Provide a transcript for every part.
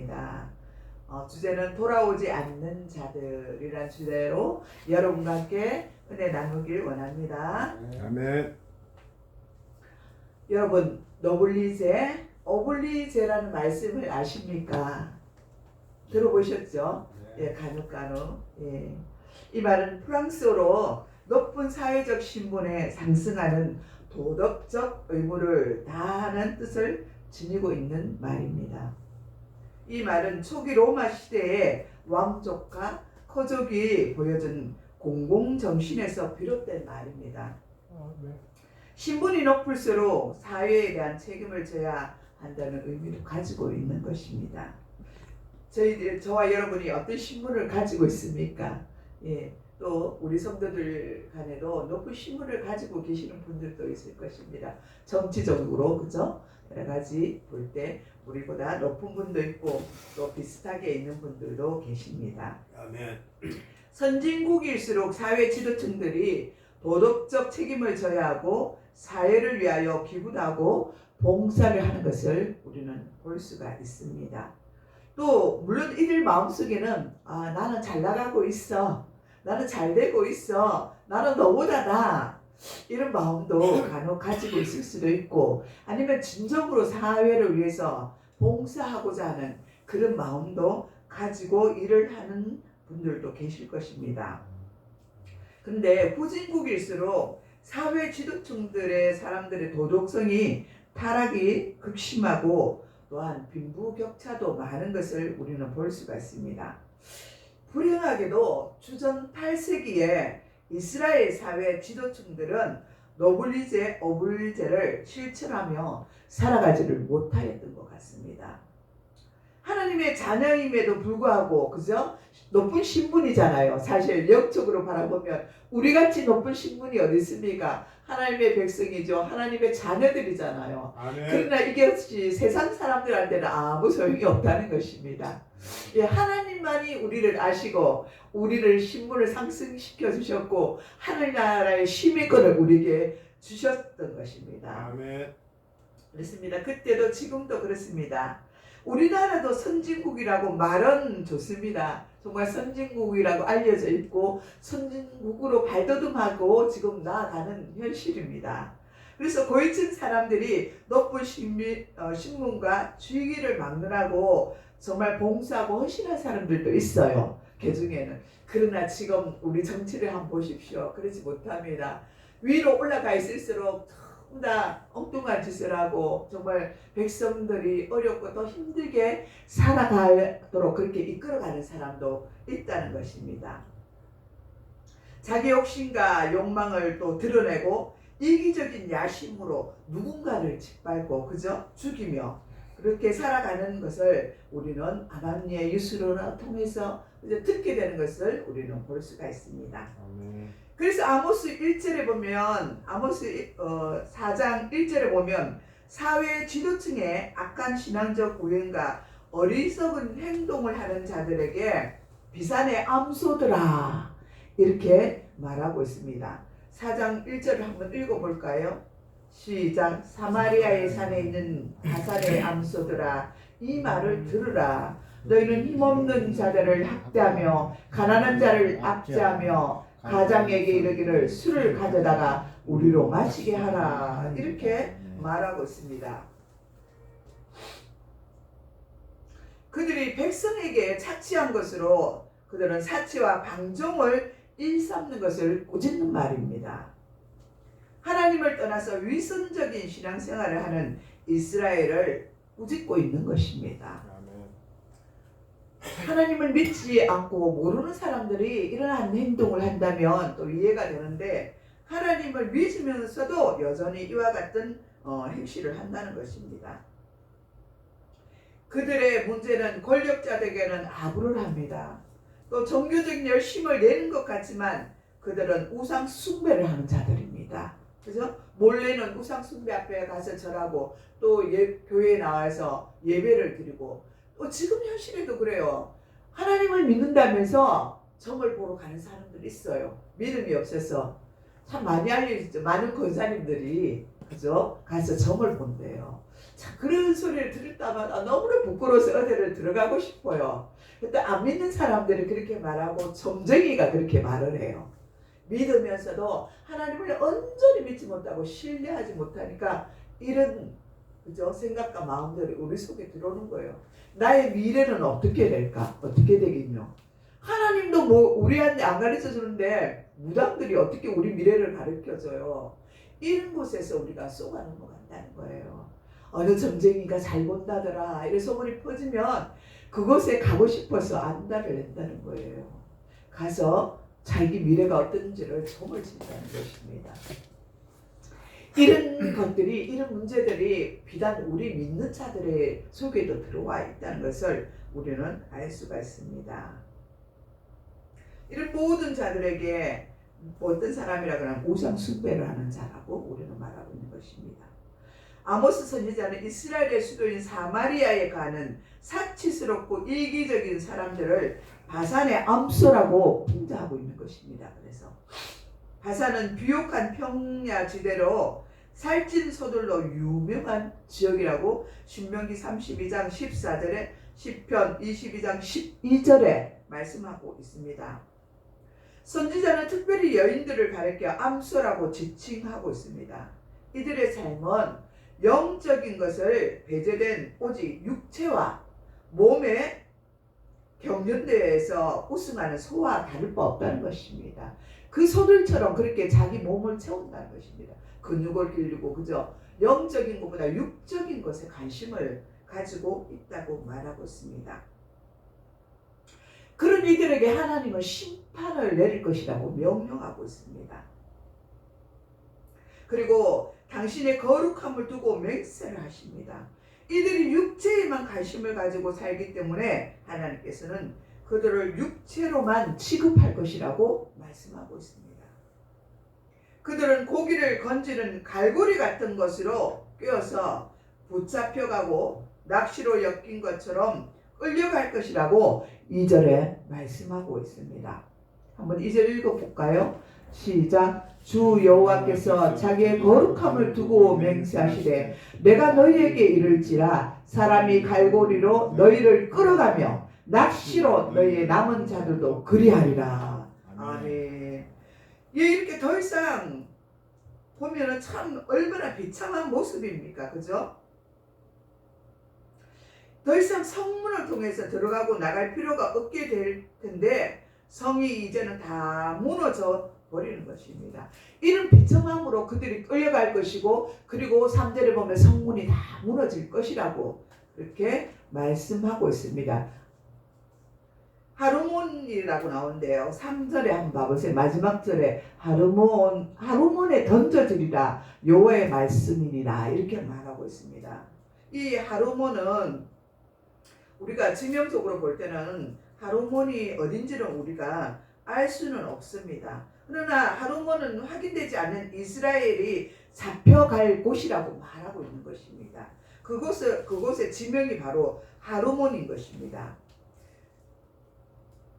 하겠습니다. 주제는 돌아오지 않는 자들이란 주제로 여러분과 함께 은혜 나누길 원합니다. 아멘. 여러분, 너블리제, 어블리제라는 말씀을 아십니까? 들어보셨죠? 예, 간혹간혹. 예. 이 말은 프랑스어로 높은 사회적 신분에 상승하는 도덕적 의무를 다하는 뜻을 지니고 있는 말입니다. 이 말은 초기 로마 시대의 왕족과 커족이 보여준 공공정신에서 비롯된 말입니다. 신분이 높을수록 사회에 대한 책임을 져야 한다는 의미를 가지고 있는 것입니다. 저와 여러분이 어떤 신분을 가지고 있습니까? 예, 또 우리 성도들 간에도 높은 신분을 가지고 계시는 분들도 있을 것입니다. 정치적으로, 그죠? 여러 가지 볼 때 우리보다 높은 분도 있고 또 비슷하게 있는 분들도 계십니다. 아멘. 선진국일수록 사회 지도층들이 도덕적 책임을 져야 하고 사회를 위하여 기부도 하고 봉사를 하는 것을 우리는 볼 수가 있습니다. 또 물론 이들 마음속에는 나는 잘 나가고 있어, 나는 잘 되고 있어, 나는 너보다 나, 이런 마음도 간혹 가지고 있을 수도 있고, 아니면 진정으로 사회를 위해서 봉사하고자 하는 그런 마음도 가지고 일을 하는 분들도 계실 것입니다. 그런데 후진국일수록 사회 지도층들의 사람들의 도덕성이 타락이 극심하고 또한 빈부격차도 많은 것을 우리는 볼 수가 있습니다. 불행하게도 주전 8세기에 이스라엘 사회 지도층들은 너블리제, 어블리제를 실천하며 살아가지를 못하였던 것 같습니다. 하나님의 자녀임에도 불구하고, 그죠? 높은 신분이잖아요. 사실 영적으로 바라보면 우리같이 높은 신분이 어디 있습니까? 하나님의 백성이죠. 하나님의 자녀들이잖아요. 아멘. 그러나 이것이 세상 사람들한테는 아무 소용이 없다는 것입니다. 예, 하나님만이 우리를 아시고 우리를 신분을 상승시켜 주셨고 하늘나라의 시민권을 우리에게 주셨던 것입니다. 아멘. 그렇습니다. 그때도 지금도 그렇습니다. 우리나라도 선진국이라고 말은 좋습니다. 정말 선진국이라고 알려져 있고 선진국으로 발돋움하고 지금 나아가는 현실입니다. 그래서 고위층 사람들이 높은 신분과 주의를 막론하고 정말 봉사하고 헌신한 사람들도 있어요. 그 중에는. 그러나 지금 우리 정치를 한번 보십시오. 그렇지 못합니다. 위로 올라가 있을수록 다 엉뚱한 짓을 하고 정말 백성들이 어렵고 더 힘들게 살아가도록 그렇게 이끌어가는 사람도 있다는 것입니다. 자기 욕심과 욕망을 또 드러내고 이기적인 야심으로 누군가를 짓밟고 그저 죽이며 그렇게 살아가는 것을 우리는 아담리의 유수로나 통해서 이제 듣게 되는 것을 우리는 볼 수가 있습니다. 아멘. 그래서 아모스 1절에 보면 아모스 4장 1절에 보면 사회 지도층의 악한 신앙적 우행과 어리석은 행동을 하는 자들에게 비산의 암소들아 이렇게 말하고 있습니다. 4장 1절을 한번 읽어볼까요? 시작. 사마리아의 산에 있는 바산의 암소들아 이 말을 들으라. 너희는 힘없는 자들을 학대하며 가난한 자를 압제하며 가장에게 이르기를 술을 가져다가 우리로 마시게 하라 이렇게 말하고 있습니다. 그들이 백성에게 착취한 것으로 그들은 사치와 방종을 일삼는 것을 꾸짖는 말입니다. 하나님을 떠나서 위선적인 신앙생활을 하는 이스라엘을 꾸짖고 있는 것입니다. 하나님을 믿지 않고 모르는 사람들이 이러한 행동을 한다면 또 이해가 되는데 하나님을 믿으면서도 여전히 이와 같은 행실을 한다는 것입니다. 그들의 문제는 권력자들에게는 아부를 합니다. 또 종교적인 열심을 내는 것 같지만 그들은 우상 숭배를 하는 자들입니다. 그죠? 몰래는 우상 숭배 앞에 가서 절하고 또 교회에 나와서 예배를 드리고 또 지금 현실에도 그래요. 하나님을 믿는다면서 점을 보러 가는 사람들이 있어요. 믿음이 없어서. 참 많이 알려지죠. 많은 권사님들이 그죠? 가서 점을 본대요. 자, 그런 소리를 들을 때마다 너무나 부끄러워서 어디를 들어가고 싶어요. 근데 안 믿는 사람들이 그렇게 말하고 점쟁이가 그렇게 말을 해요. 믿으면서도 하나님을 온전히 믿지 못하고 신뢰하지 못하니까 이런 그죠? 생각과 마음들이 우리 속에 들어오는 거예요. 나의 미래는 어떻게 될까? 어떻게 되겠뇨? 하나님도 뭐 우리한테 안 가르쳐 주는데 무당들이 어떻게 우리 미래를 가르쳐줘요? 이런 곳에서 우리가 쏘가는 것 같다는 거예요. 어느 점쟁이가 잘 본다더라 이런 소문이 퍼지면 그곳에 가고 싶어서 안달을 낸다는 거예요. 가서 자기 미래가 어떤지를 점을 친다는 것입니다. 이런 것들이, 이런 문제들이 비단 우리 믿는 자들의 속에도 들어와 있다는 것을 우리는 알 수가 있습니다. 이런 모든 자들에게 어떤 사람이라 그러면 우상 숭배를 하는 자라고 우리는 말하고 있는 것입니다. 아모스 선지자는 이스라엘의 수도인 사마리아에 가는 사치스럽고 이기적인 사람들을 바산의 암소라고 풍자하고 있는 것입니다. 그래서 바산은 비옥한 평야지대로 살찐 소들로 유명한 지역이라고 신명기 32장 14절에 시편 22장 12절에 말씀하고 있습니다. 선지자는 특별히 여인들을 가리켜 암소라고 지칭하고 있습니다. 이들의 삶은 영적인 것을 배제된 오직 육체와 몸의 경연대회에서 우승하는 소와 다를 바 없다는 것입니다. 그 소들처럼 그렇게 자기 몸을 채운다는 것입니다. 근육을 기르고 그저 영적인 것보다 육적인 것에 관심을 가지고 있다고 말하고 있습니다. 그런 이들에게 하나님은 심판을 내릴 것이라고 명령하고 있습니다. 그리고 당신의 거룩함을 두고 맹세를 하십니다. 이들이 육체에만 관심을 가지고 살기 때문에 하나님께서는 그들을 육체로만 취급할 것이라고 말씀하고 있습니다. 그들은 고기를 건지는 갈고리 같은 것으로 꿰어서 붙잡혀가고 낚시로 엮인 것처럼 끌려갈 것이라고 2절에 말씀하고 있습니다. 한번 2절 읽어볼까요? 시작. 주 여호와께서 자기의 거룩함을 두고 맹세하시되 내가 너희에게 이를지라 사람이 갈고리로 너희를 끌어가며 낚시로 너희의 남은 자들도 그리하리라. 아멘. 이렇게 더 이상 보면은 참 얼마나 비참한 모습입니까? 그죠? 더 이상 성문을 통해서 들어가고 나갈 필요가 없게 될 텐데 성이 이제는 다 무너져 버리는 것입니다. 이런 비참함으로 그들이 끌려갈 것이고 그리고 3절에 보면 성문이 다 무너질 것이라고 그렇게 말씀하고 있습니다. 하르몬이라고 나오는데요. 3절에 한번 봐보세요. 마지막 절에 하르몬에 던져지리라 여호와의 말씀이니라 이렇게 말하고 있습니다. 이 하르몬은 우리가 지명적으로 볼 때는 하르몬이 어딘지는 우리가 알 수는 없습니다. 그러나 하르몬은 확인되지 않은 이스라엘이 잡혀갈 곳이라고 말하고 있는 것입니다. 그곳의 지명이 바로 하르몬인 것입니다.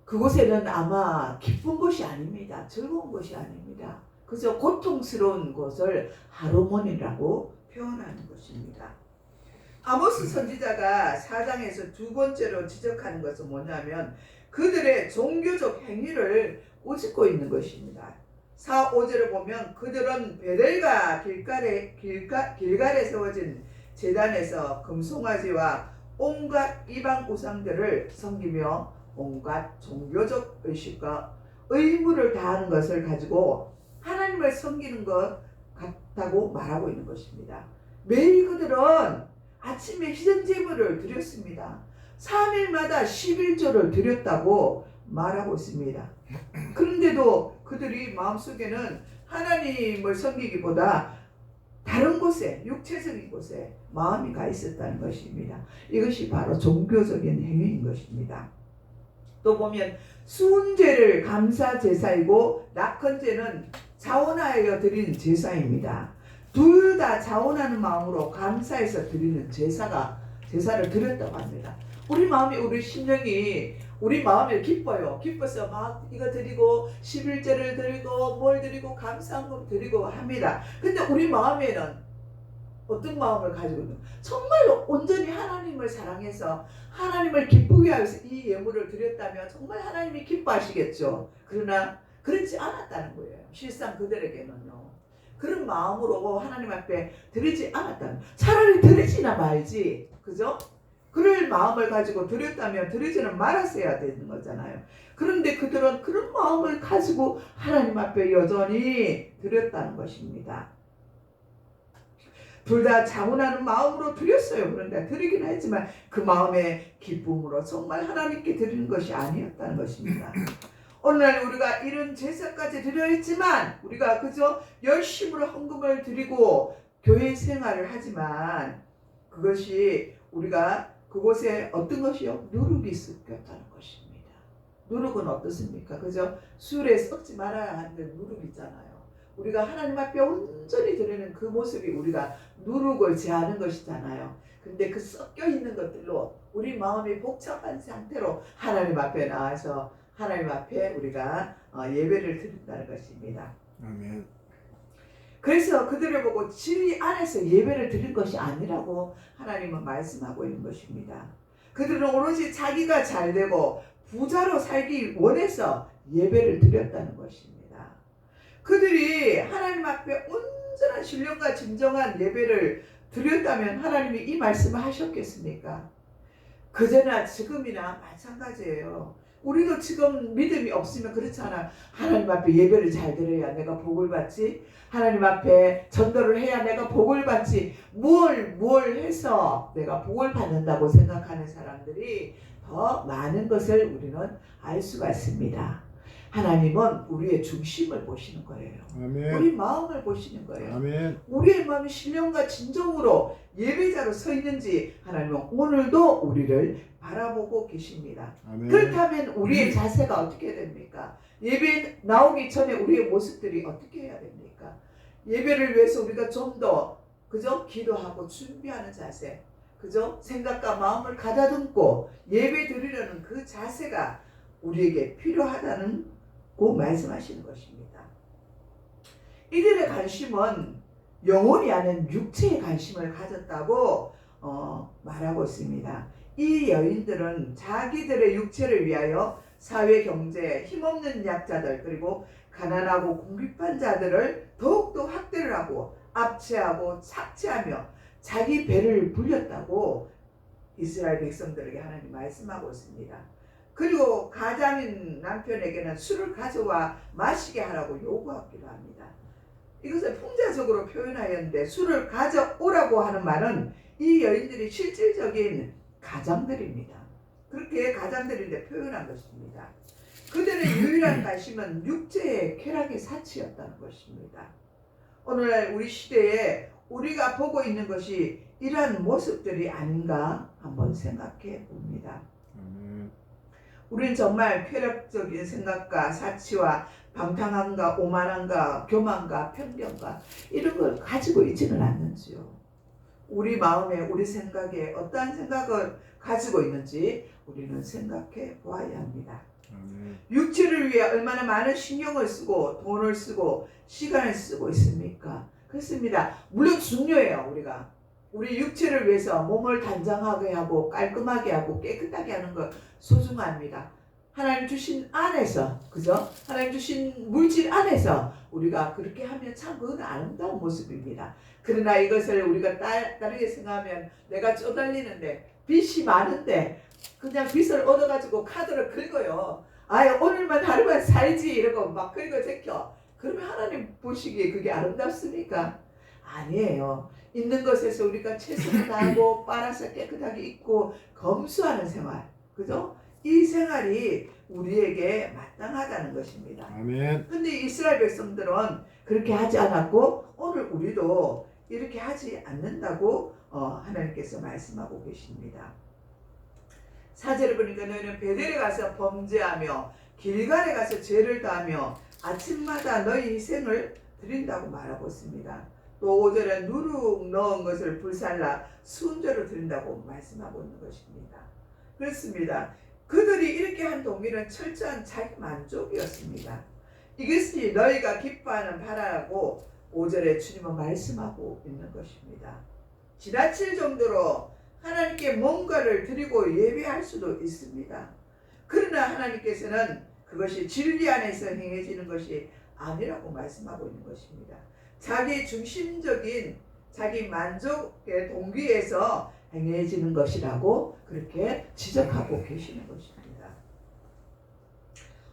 그곳에는 아마 기쁜 것이 아닙니다. 즐거운 것이 아닙니다. 그저 고통스러운 것을 하르몬이라고 표현하는 것입니다. 아모스 선지자가 4장에서 두 번째로 지적하는 것은 뭐냐면 그들의 종교적 행위를 꾸짖고 있는 것입니다. 4, 5절을 보면 그들은 베델과 길갈에 세워진 제단에서 금송아지와 온갖 이방 우상들을 섬기며 온갖 종교적 의식과 의무를 다하는 것을 가지고 하나님을 섬기는 것 같다고 말하고 있는 것입니다. 매일 그들은 아침에 희생제물을 드렸습니다. 3일마다 11조를 드렸다고 말하고 있습니다. 그런데도 그들이 마음속에는 하나님을 섬기기보다 다른 곳에, 육체적인 곳에 마음이 가 있었다는 것입니다. 이것이 바로 종교적인 행위인 것입니다. 또 보면 수은제를 감사 제사이고 낙헌제는 자원하여 드리는 제사입니다. 둘 다 자원하는 마음으로 감사해서 드리는 제사를 드렸다고 합니다. 우리 마음이, 우리 심령이 우리 마음에 기뻐요. 기뻐서 막 이거 드리고 11제를 드리고 뭘 드리고 감사한 것 드리고 합니다. 근데 우리 마음에는 어떤 마음을 가지고 있는 정말로 온전히 하나님을 사랑해서 하나님을 기쁘게 하기 위해서 이 예물을 드렸다면 정말 하나님이 기뻐하시겠죠. 그러나 그렇지 않았다는 거예요. 실상 그들에게는요. 그런 마음으로 하나님 앞에 드리지 않았다는, 차라리 드리지나 말지, 그죠? 그럴 마음을 가지고 드렸다면 드리지는 말았어야 되는 거잖아요. 그런데 그들은 그런 마음을 가지고 하나님 앞에 여전히 드렸다는 것입니다. 둘 다 자원하는 마음으로 드렸어요. 그런데 드리긴 했지만 그 마음의 기쁨으로 정말 하나님께 드리는 것이 아니었다는 것입니다. 오늘날 우리가 이런 제사까지 드려 했지만 우리가 그저 열심으로 헌금을 드리고 교회 생활을 하지만 그것이 우리가 그곳에 어떤 것이요? 누룩이 섞였다는 것입니다. 누룩은 어떻습니까? 그저 술에 썩지 말아야 하는 누룩 있잖아요. 우리가 하나님 앞에 온전히 드리는 그 모습이 우리가 누룩을 제하는 것이잖아요. 근데 그 섞여 있는 것들로 우리 마음이 복잡한 상태로 하나님 앞에 나와서 하나님 앞에 우리가 예배를 드린다는 것입니다. 아멘. 그래서 그들을 보고 진리 안에서 예배를 드린 것이 아니라고 하나님은 말씀하고 있는 것입니다. 그들은 오로지 자기가 잘되고 부자로 살기 원해서 예배를 드렸다는 것입니다. 그들이 하나님 앞에 온전한 신령과 진정한 예배를 드렸다면 하나님이 이 말씀을 하셨겠습니까? 그제나 지금이나 마찬가지예요. 우리도 지금 믿음이 없으면 그렇잖아. 하나님 앞에 예배를 잘 드려야 내가 복을 받지. 하나님 앞에 전도를 해야 내가 복을 받지. 뭘 해서 내가 복을 받는다고 생각하는 사람들이 더 많은 것을 우리는 알 수가 있습니다. 하나님은 우리의 중심을 보시는 거예요. 아멘. 우리 마음을 보시는 거예요. 아멘. 우리의 마음이 신령과 진정으로 예배자로 서 있는지 하나님은 오늘도 우리를 바라보고 계십니다. 아멘. 그렇다면 우리의 자세가 어떻게 됩니까? 예배 나오기 전에 우리의 모습들이 어떻게 해야 됩니까? 예배를 위해서 우리가 좀 더 그죠? 기도하고 준비하는 자세, 그죠? 생각과 마음을 가다듬고 예배 드리려는 그 자세가 우리에게 필요하다는 고 말씀하시는 것입니다. 이들의 관심은 영혼이 아닌 육체의 관심을 가졌다고 말하고 있습니다. 이 여인들은 자기들의 육체를 위하여 사회 경제에 힘없는 약자들 그리고 가난하고 궁핍한 자들을 더욱더 학대를 하고 압제하고 착취하며 자기 배를 불렸다고 이스라엘 백성들에게 하나님 말씀하고 있습니다. 그리고 가장인 남편에게는 술을 가져와 마시게 하라고 요구하기도 합니다. 이것을 풍자적으로 표현하였는데 술을 가져오라고 하는 말은 이 여인들이 실질적인 가장들입니다. 그렇게 가장들인데 표현한 것입니다. 그들의 유일한 관심은 육체의 쾌락의 사치였다는 것입니다. 오늘날 우리 시대에 우리가 보고 있는 것이 이러한 모습들이 아닌가 한번 생각해 봅니다. 우리는 정말 쾌락적인 생각과 사치와 방탕함과 오만함과 교만과 편견과 이런 걸 가지고 있지는 않는지요. 우리 마음에 우리 생각에 어떠한 생각을 가지고 있는지 우리는 생각해 보아야 합니다. 육체를 위해 얼마나 많은 신경을 쓰고 돈을 쓰고 시간을 쓰고 있습니까? 그렇습니다. 물론 중요해요. 우리가 우리 육체를 위해서 몸을 단장하게 하고 깔끔하게 하고 깨끗하게 하는 것 소중합니다. 하나님 주신 안에서, 그죠? 하나님 주신 물질 안에서 우리가 그렇게 하면 참 그건 아름다운 모습입니다. 그러나 이것을 우리가 다르게 생각하면 내가 쪼달리는데 빚이 많은데 그냥 빚을 얻어가지고 카드를 긁어요. 아유 오늘만 하루만 살지 이러고 막 긁어 제껴. 그러면 하나님 보시기에 그게 아름답습니까? 아니에요. 있는 것에서 우리가 최선을 다하고 빨아서 깨끗하게 입고 검수하는 생활, 그죠? 이 생활이 우리에게 마땅하다는 것입니다. 아멘. 근데 이스라엘 백성들은 그렇게 하지 않았고 오늘 우리도 이렇게 하지 않는다고 하나님께서 말씀하고 계십니다. 4절을 보니까 너희는 베델에 가서 범죄하며 길갈에 가서 죄를 다하며 아침마다 너희 희생을 드린다고 말하고 있습니다. 또 5절에 누룩 넣은 것을 불살라 순조로 드린다고 말씀하고 있는 것입니다. 그렇습니다. 그들이 이렇게 한 동기는 철저한 자기 만족이었습니다. 이것이 너희가 기뻐하는 바라고 5절에 주님은 말씀하고 있는 것입니다. 지나칠 정도로 하나님께 뭔가를 드리고 예배할 수도 있습니다. 그러나 하나님께서는 그것이 진리 안에서 행해지는 것이 아니라고 말씀하고 있는 것입니다. 자기 중심적인 자기 만족의 동기에서 행해지는 것이라고 그렇게 지적하고 계시는 것입니다.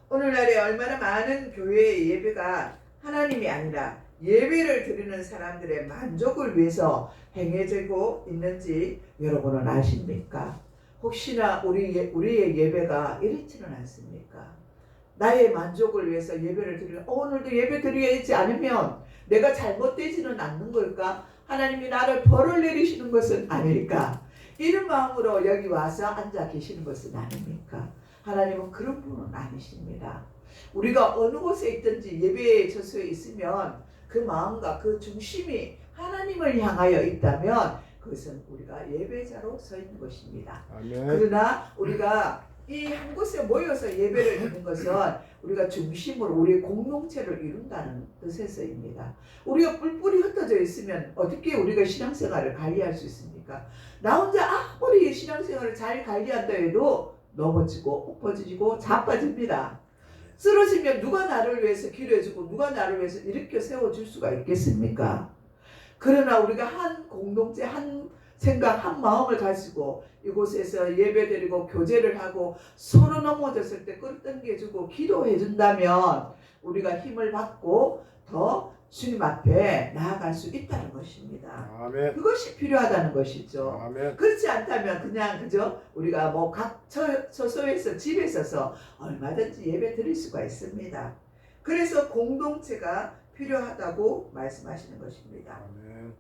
오늘날에 얼마나 많은 교회의 예배가 하나님이 아니라 예배를 드리는 사람들의 만족을 위해서 행해지고 있는지 여러분은 아십니까? 혹시나 우리의 예배가 이렇지는 않습니까? 나의 만족을 위해서 예배를 드리는 오늘도 예배 드리지 않으면 내가 잘못되지는 않는 걸까? 하나님이 나를 벌을 내리시는 것은 아닐까? 이런 마음으로 여기 와서 앉아 계시는 것은 아닙니까? 하나님은 그런 분은 아니십니다. 우리가 어느 곳에 있든지 예배의 처소에 있으면 그 마음과 그 중심이 하나님을 향하여 있다면 그것은 우리가 예배자로 서 있는 것입니다. 아멘. 그러나 우리가 이 한 곳에 모여서 예배를 드리는 것은 우리가 중심으로 우리의 공동체를 이룬다는 뜻에서입니다. 우리가 뿔뿔이 흩어져 있으면 어떻게 우리가 신앙생활을 관리할 수 있습니까? 나 혼자 아무리 신앙생활을 잘 관리한다 해도 넘어지고 엎어지고 자빠집니다. 쓰러지면 누가 나를 위해서 기도해주고 누가 나를 위해서 일으켜 세워줄 수가 있겠습니까? 그러나 우리가 한 공동체, 한 생각, 한 마음을 가지고 이곳에서 예배드리고 교제를 하고 서로 넘어졌을 때 끌어당겨주고 기도해준다면 우리가 힘을 받고 더 주님 앞에 나아갈 수 있다는 것입니다. 아멘. 그것이 필요하다는 것이죠. 아멘. 그렇지 않다면 그냥 그저 우리가 뭐 각 처소에서 집에 있어서 얼마든지 예배 드릴 수가 있습니다. 그래서 공동체가 필요하다고 말씀하시는 것입니다. 아멘.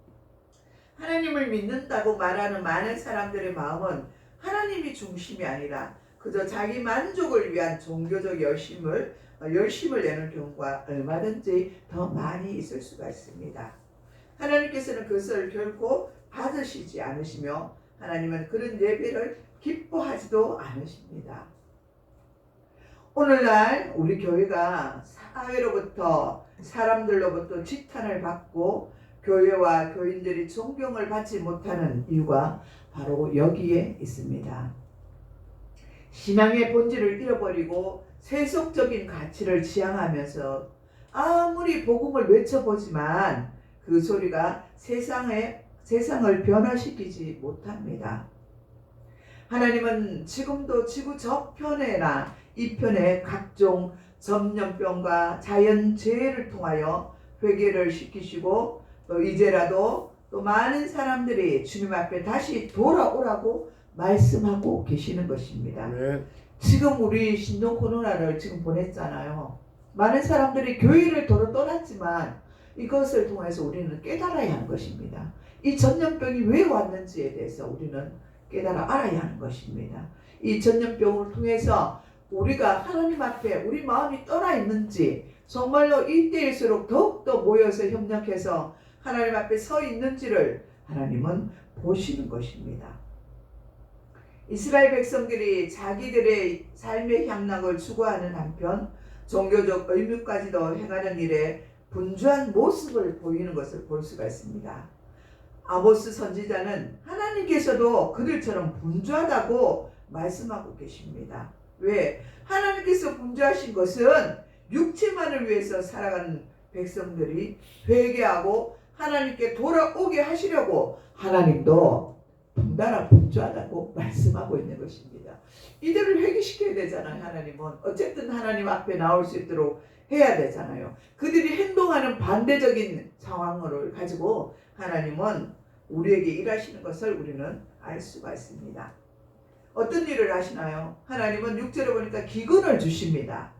하나님을 믿는다고 말하는 많은 사람들의 마음은 하나님이 중심이 아니라 그저 자기 만족을 위한 종교적 열심을 내는 경우가 얼마든지 더 많이 있을 수가 있습니다. 하나님께서는 그것을 결코 받으시지 않으시며 하나님은 그런 예배를 기뻐하지도 않으십니다. 오늘날 우리 교회가 사회로부터 사람들로부터 지탄을 받고 교회와 교인들이 존경을 받지 못하는 이유가 바로 여기에 있습니다. 신앙의 본질을 잃어버리고 세속적인 가치를 지향하면서 아무리 복음을 외쳐보지만 그 소리가 세상을 변화시키지 못합니다. 하나님은 지금도 지구 저편에나 이편에 각종 전염병과 자연재해를 통하여 회개를 시키시고 또 이제라도 또 많은 사람들이 주님 앞에 다시 돌아오라고 말씀하고 계시는 것입니다. 아멘. 지금 우리 신종 코로나를 지금 보냈잖아요. 많은 사람들이 교회를 떠났지만 이것을 통해서 우리는 깨달아야 하는 것입니다. 이 전염병이 왜 왔는지에 대해서 우리는 깨달아 알아야 하는 것입니다. 이 전염병을 통해서 우리가 하나님 앞에 우리 마음이 떠나 있는지 정말로 이때일수록 더욱더 모여서 협력해서 하나님 앞에 서 있는지를 하나님은 보시는 것입니다. 이스라엘 백성들이 자기들의 삶의 향락을 추구하는 한편 종교적 의무까지도 행하는 일에 분주한 모습을 보이는 것을 볼 수가 있습니다. 아모스 선지자는 하나님께서도 그들처럼 분주하다고 말씀하고 계십니다. 왜? 하나님께서 분주하신 것은 육체만을 위해서 살아가는 백성들이 회개하고 하나님께 돌아오게 하시려고 하나님도 분달아 분주하다고 말씀하고 있는 것입니다. 이들을 회개시켜야 되잖아요. 하나님은 어쨌든 하나님 앞에 나올 수 있도록 해야 되잖아요. 그들이 행동하는 반대적인 상황을 가지고 하나님은 우리에게 일하시는 것을 우리는 알 수가 있습니다. 어떤 일을 하시나요? 하나님은 6절에 보니까 기근을 주십니다.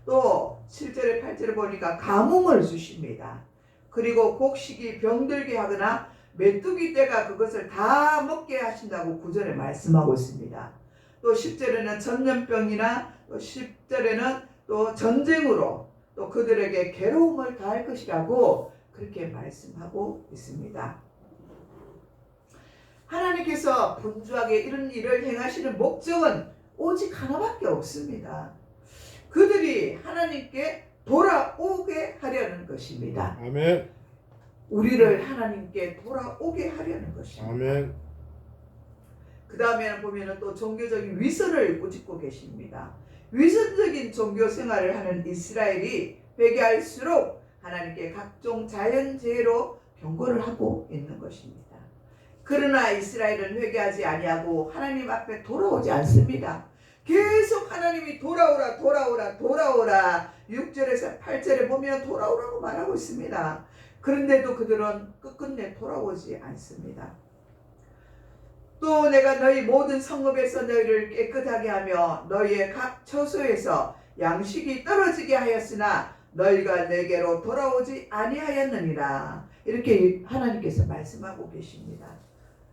또 7절에 8절에 보니까 가뭄을 주십니다. 그리고 곡식이 병들게 하거나 메뚜기 떼가 그것을 다 먹게 하신다고 9절에 말씀하고 있습니다. 또 10절에는 전염병이나 또 10절에는 또 전쟁으로 또 그들에게 괴로움을 다할 것이라고 그렇게 말씀하고 있습니다. 하나님께서 분주하게 이런 일을 행하시는 목적은 오직 하나밖에 없습니다. 그들이 하나님께 돌아오게 하려는 것입니다. 아멘. 우리를 하나님께 돌아오게 하려는 것입니다. 아멘. 그 다음에는 보면은 또 종교적인 위선을 꾸짖고 계십니다. 위선적인 종교 생활을 하는 이스라엘이 회개할수록 하나님께 각종 자연재해로 경고를 하고 있는 것입니다. 그러나 이스라엘은 회개하지 아니하고 하나님 앞에 돌아오지 않습니다. 계속 하나님이 돌아오라 돌아오라 돌아오라 6절에서 8절에 보면 돌아오라고 말하고 있습니다. 그런데도 그들은 끝끝내 돌아오지 않습니다. 또 내가 너희 모든 성읍에서 너희를 깨끗하게 하며 너희의 각 처소에서 양식이 떨어지게 하였으나 너희가 내게로 돌아오지 아니하였느니라. 이렇게 하나님께서 말씀하고 계십니다.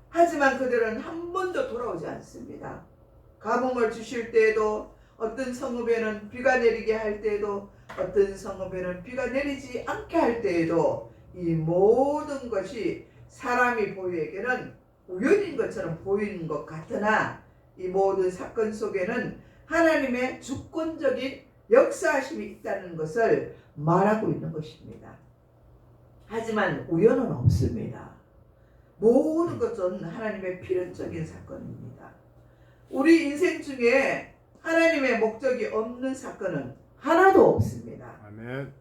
하지만 그들은 한 번도 돌아오지 않습니다. 가뭄을 주실 때에도 어떤 성읍에는 비가 내리게 할 때에도 어떤 성읍에는 비가 내리지 않게 할 때에도 이 모든 것이 사람이 보이에게는 우연인 것처럼 보이는 것 같으나 이 모든 사건 속에는 하나님의 주권적인 역사하심이 있다는 것을 말하고 있는 것입니다. 하지만 우연은 없습니다. 모든 것은 하나님의 필연적인 사건입니다. 우리 인생 중에 하나님의 목적이 없는 사건은 하나도 없습니다. 아멘.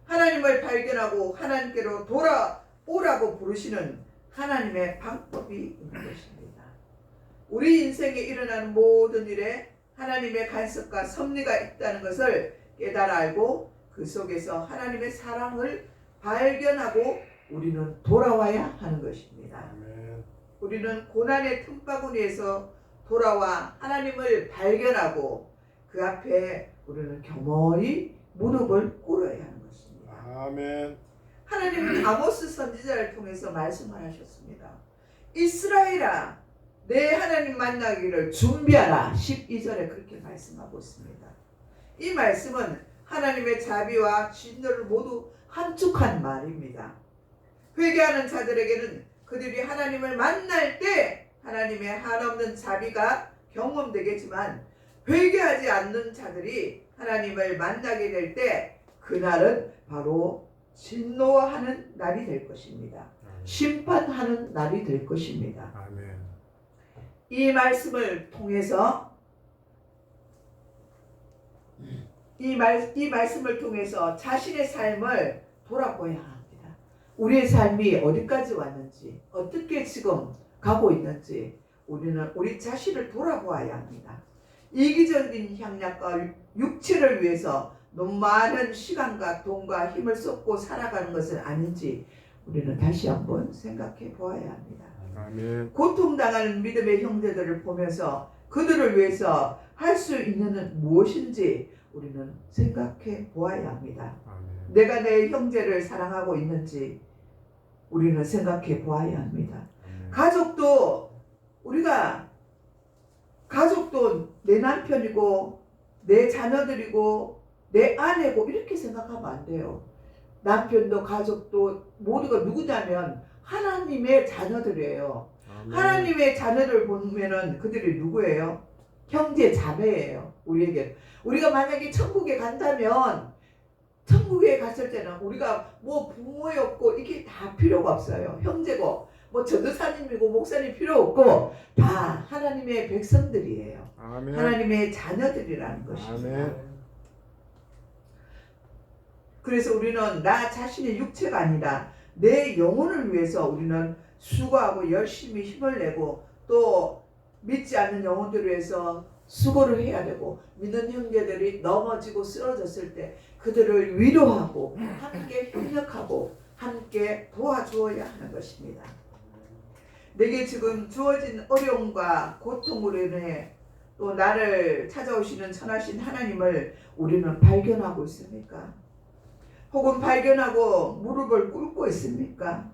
하나님을 발견하고 하나님께로 돌아오라고 부르시는 하나님의 방법이 있는 것입니다. 우리 인생에 일어나는 모든 일에 하나님의 간섭과 섭리가 있다는 것을 깨달아 알고 그 속에서 하나님의 사랑을 발견하고 우리는 돌아와야 하는 것입니다. 아멘. 우리는 고난의 틈바구니에서 돌아와 하나님을 발견하고 그 앞에 우리는 겸허히 무릎을 꿇어야 하는 것입니다. 아멘. 하나님은 아모스 선지자를 통해서 말씀을 하셨습니다. 이스라엘아, 내 하나님 만나기를 준비하라. 12절에 그렇게 말씀하고 있습니다. 이 말씀은 하나님의 자비와 진노를 모두 함축한 말입니다. 회개하는 자들에게는 그들이 하나님을 만날 때 하나님의 한없는 자비가 경험되겠지만 회개하지 않는 자들이 하나님을 만나게 될 때 그날은 바로 진노하는 날이 될 것입니다. 심판하는 날이 될 것입니다. 아멘. 이 말씀을 통해서 이 말씀을 통해서 자신의 삶을 돌아보아야 합니다. 우리의 삶이 어디까지 왔는지, 어떻게 지금 가고 있는지 우리는 우리 자신을 돌아보아야 합니다. 이기적인 향락과 육체를 위해서 너무 많은 시간과 돈과 힘을 쏟고 살아가는 것은 아닌지 우리는 다시 한번 생각해 보아야 합니다. 아멘. 고통당하는 믿음의 형제들을 보면서 그들을 위해서 할 수 있는 무엇인지 우리는 생각해 보아야 합니다. 아멘. 내가 내 형제를 사랑하고 있는지 우리는 생각해 보아야 합니다. 아멘. 가족도 내 남편이고 내 자녀들이고 내 아내고 이렇게 생각하면 안 돼요. 남편도 가족도 모두가 누구냐면 하나님의 자녀들이에요. 아멘. 하나님의 자녀를 보면은 그들이 누구예요? 형제 자매예요. 우리에게. 우리가 만약에 천국에 간다면 천국에 갔을 때는 우리가 뭐 부모였고 이게 다 필요가 없어요. 형제고 뭐 전도사님이고 목사님 필요 없고 다 하나님의 백성들이에요. 아멘. 하나님의 자녀들이라는 것입니다. 아멘. 그래서 우리는 나 자신의 육체가 아니라 내 영혼을 위해서 우리는 수고하고 열심히 힘을 내고 또 믿지 않는 영혼들을 위해서 수고를 해야 되고 믿는 형제들이 넘어지고 쓰러졌을 때 그들을 위로하고 함께 협력하고 함께 도와주어야 하는 것입니다. 내게 지금 주어진 어려움과 고통으로 인해 또 나를 찾아오시는 선하신 하나님을 우리는 발견하고 있습니까? 혹은 발견하고 무릎을 꿇고 있습니까?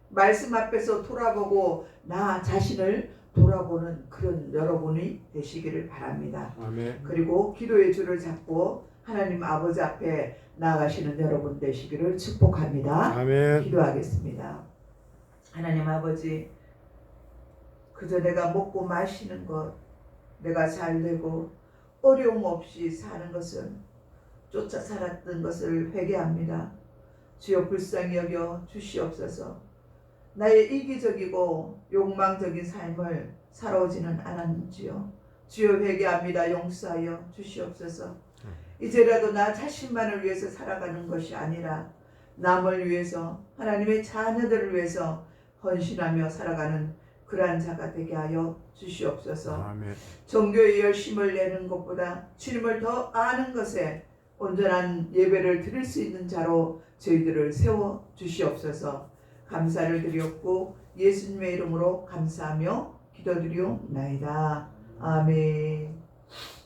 말씀 앞에서 돌아보고 나 자신을 돌아보는 그런 여러분이 되시기를 바랍니다. 아멘. 그리고 기도의 줄을 잡고 하나님 아버지 앞에 나아가시는 여러분 되시기를 축복합니다. 아멘. 기도하겠습니다. 하나님 아버지, 그저 내가 먹고 마시는 것, 내가 잘 되고 어려움 없이 사는 것은 쫓아 살았던 것을 회개합니다. 주여 불쌍히 여겨 주시옵소서. 나의 이기적이고 욕망적인 삶을 살아오지는 않았는지요. 주여 회개합니다. 용서하여 주시옵소서. 이제라도 나 자신만을 위해서 살아가는 것이 아니라 남을 위해서, 하나님의 자녀들을 위해서 헌신하며 살아가는 그러한 자가 되게 하여 주시옵소서. 아멘. 종교에 열심을 내는 것보다 주님을 더 아는 것에 온전한 예배를 드릴 수 있는 자로 저희들을 세워 주시옵소서. 감사를 드렸고 예수님의 이름으로 감사하며 기도드리옵나이다. 아멘.